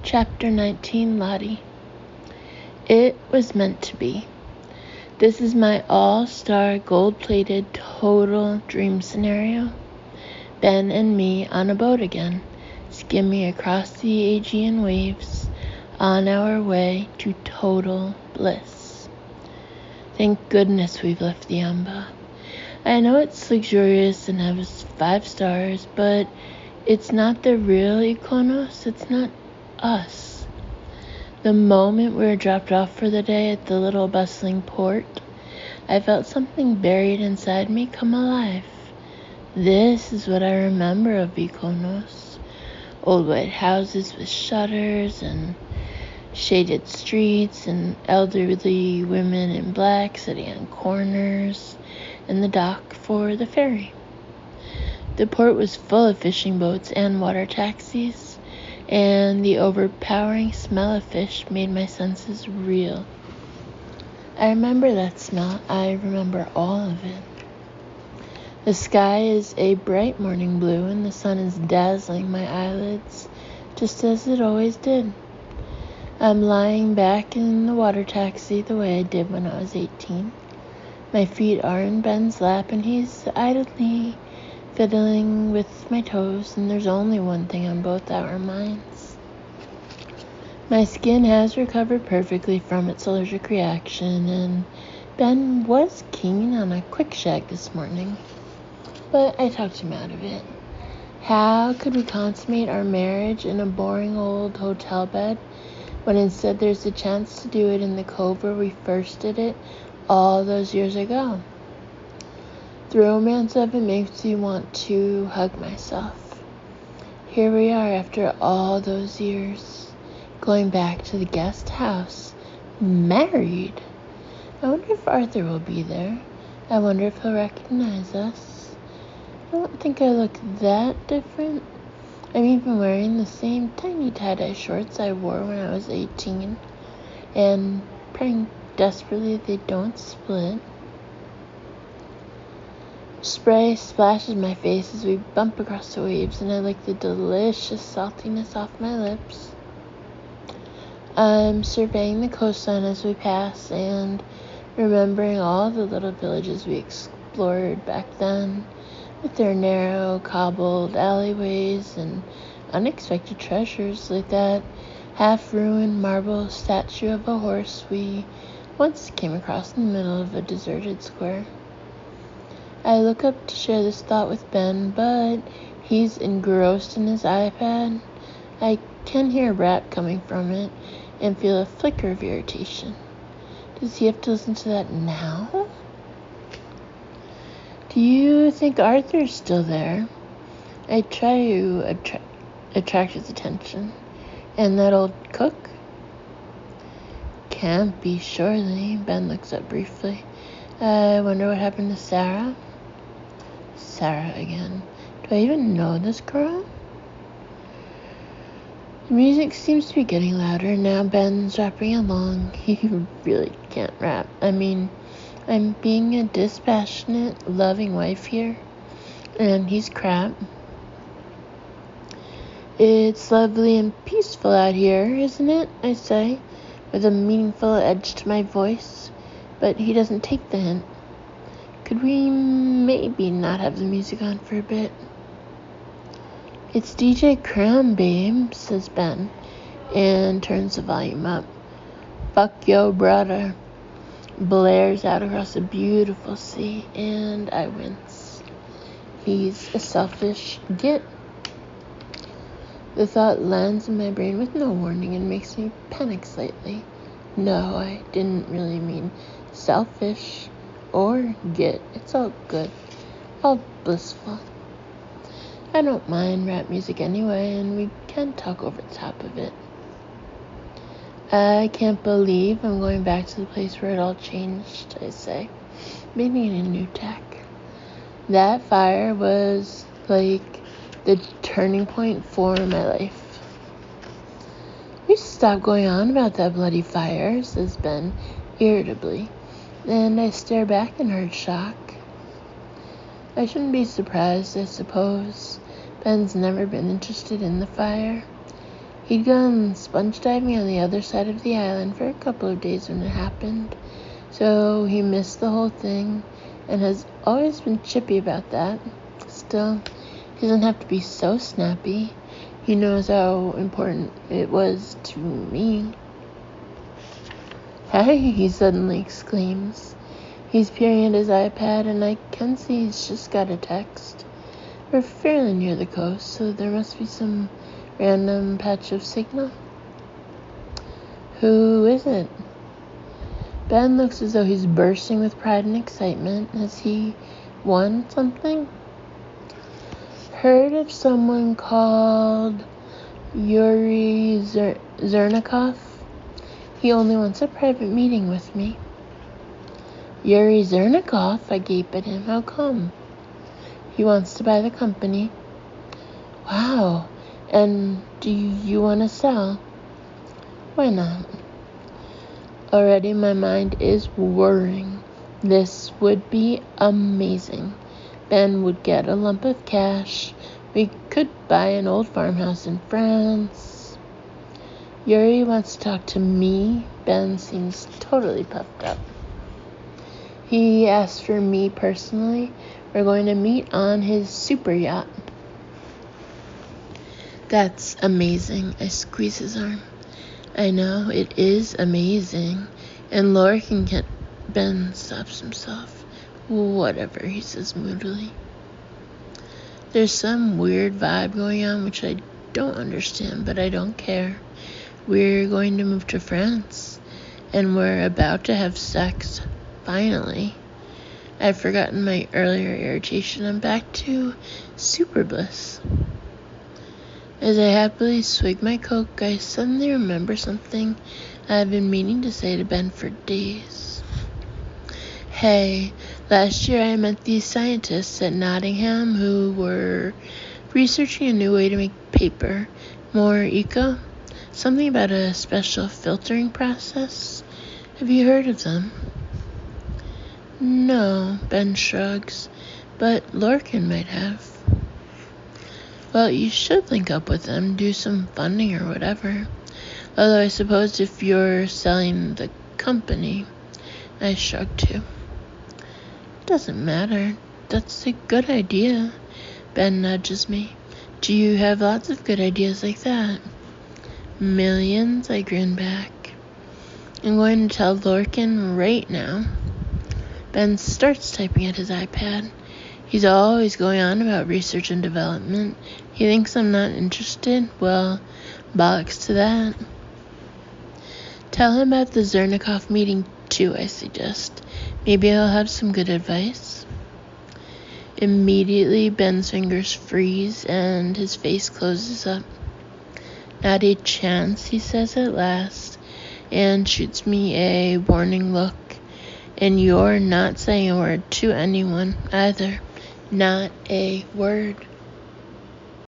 Chapter 19, Lottie. It was meant to be. This is my all-star, gold-plated, total dream scenario. Ben and me on a boat again, skimming across the Aegean waves, on our way to total bliss. Thank goodness we've left the Amba. I know it's luxurious and has 5 stars, but it's not the real Mykonos. It's not us. The moment we were dropped off for the day at the little bustling port, I felt something buried inside me come alive. This is what I remember of Mykonos. Old white houses with shutters and shaded streets and elderly women in black sitting on corners and the dock for the ferry. The port was full of fishing boats and water taxis, and the overpowering smell of fish made my senses reel. I remember that smell. I remember all of it. The sky is a bright morning blue, and the sun is dazzling my eyelids, just as it always did. I'm lying back in the water taxi the way I did when I was 18. My feet are in Ben's lap, and he's idly fiddling with my toes, and there's only one thing on both our minds. My skin has recovered perfectly from its allergic reaction, and Ben was keen on a quick shag this morning, but I talked him out of it. How could we consummate our marriage in a boring old hotel bed when instead there's a chance to do it in the cove where we first did it all those years ago? The romance of it makes me want to hug myself. Here we are after all those years, going back to the guest house, married. I wonder if Arthur will be there. I wonder if he'll recognize us. I don't think I look that different. I'm even wearing the same tiny tie-dye shorts I wore when I was 18, and praying desperately they don't split. Spray splashes my face as we bump across the waves, and I lick the delicious saltiness off my lips. I'm surveying the coastline as we pass and remembering all the little villages we explored back then, with their narrow, cobbled alleyways and unexpected treasures like that half-ruined marble statue of a horse we once came across in the middle of a deserted square. I look up to share this thought with Ben, but he's engrossed in his iPad. I can hear rap coming from it and feel a flicker of irritation. Does he have to listen to that now? Do you think Arthur's still there? I try to attract his attention. And that old cook? Can't be, surely. Ben looks up briefly. I wonder what happened to Sarah. Sarah again. Do I even know this girl? The music seems to be getting louder. Now Ben's rapping along. He really can't rap. I mean, I'm being a dispassionate, loving wife here, and he's crap. It's lovely and peaceful out here, isn't it? I say, with a meaningful edge to my voice, but he doesn't take the hint. Could we maybe not have the music on for a bit? It's DJ Crown, babe, says Ben, and turns the volume up. Fuck yo, brother, blares out across the beautiful sea, and I wince. He's a selfish git. The thought lands in my brain with no warning and makes me panic slightly. No, I didn't really mean selfish or git. It's all good, all blissful. I don't mind rap music anyway, and we can talk over the top of it. I can't believe I'm going back to the place where it all changed, I say, maybe in a new tack. That fire was like the turning point for my life. We should stop going on about that bloody fire, says Ben irritably, and I stare back in hurt shock. I shouldn't be surprised, I suppose. Ben's never been interested in the fire. He'd gone sponge diving on the other side of the island for a couple of days when it happened, so he missed the whole thing and has always been chippy about that. Still, he doesn't have to be so snappy. He knows how important it was to me. Hey, he suddenly exclaims. He's peering at his iPad, and I can see he's just got a text. We're fairly near the coast, so there must be some random patch of signal. Who is it? Ben looks as though he's bursting with pride and excitement. Has he won something? Heard of someone called Yuri Zernikov? He only wants a private meeting with me. Yuri Zernikov? I gape at him. How come? He wants to buy the company. Wow. And do you want to sell? Why not? Already my mind is whirring. This would be amazing. Ben would get a lump of cash. We could buy an old farmhouse in France. Yuri wants to talk to me. Ben seems totally puffed up. He asked for me personally. We're going to meet on his super yacht. That's amazing. I squeeze his arm. I know, it is amazing. And Laura can get... Ben stops himself. Whatever, he says moodily. There's some weird vibe going on which I don't understand, but I don't care. We're going to move to France, and we're about to have sex, finally. I've forgotten my earlier irritation. I'm back to super bliss. As I happily swig my Coke, I suddenly remember something I've been meaning to say to Ben for days. Hey, last year I met these scientists at Nottingham who were researching a new way to make paper more eco. Something about a special filtering process. Have you heard of them? No, Ben shrugs, but Lorcan might have. Well, you should link up with them, do some funding or whatever. Although I suppose if you're selling the company, I shrug too. Doesn't matter. That's a good idea. Ben nudges me. Do you have lots of good ideas like that? Millions, I grin back. I'm going to tell Lorcan right now. Ben starts typing at his iPad. He's always going on about research and development. He thinks I'm not interested? Well, bollocks to that. Tell him about the Zernikov meeting too, I suggest. Maybe he'll have some good advice. Immediately, Ben's fingers freeze and his face closes up. Not a chance, he says at last, and shoots me a warning look. And you're not saying a word to anyone either. Not a word.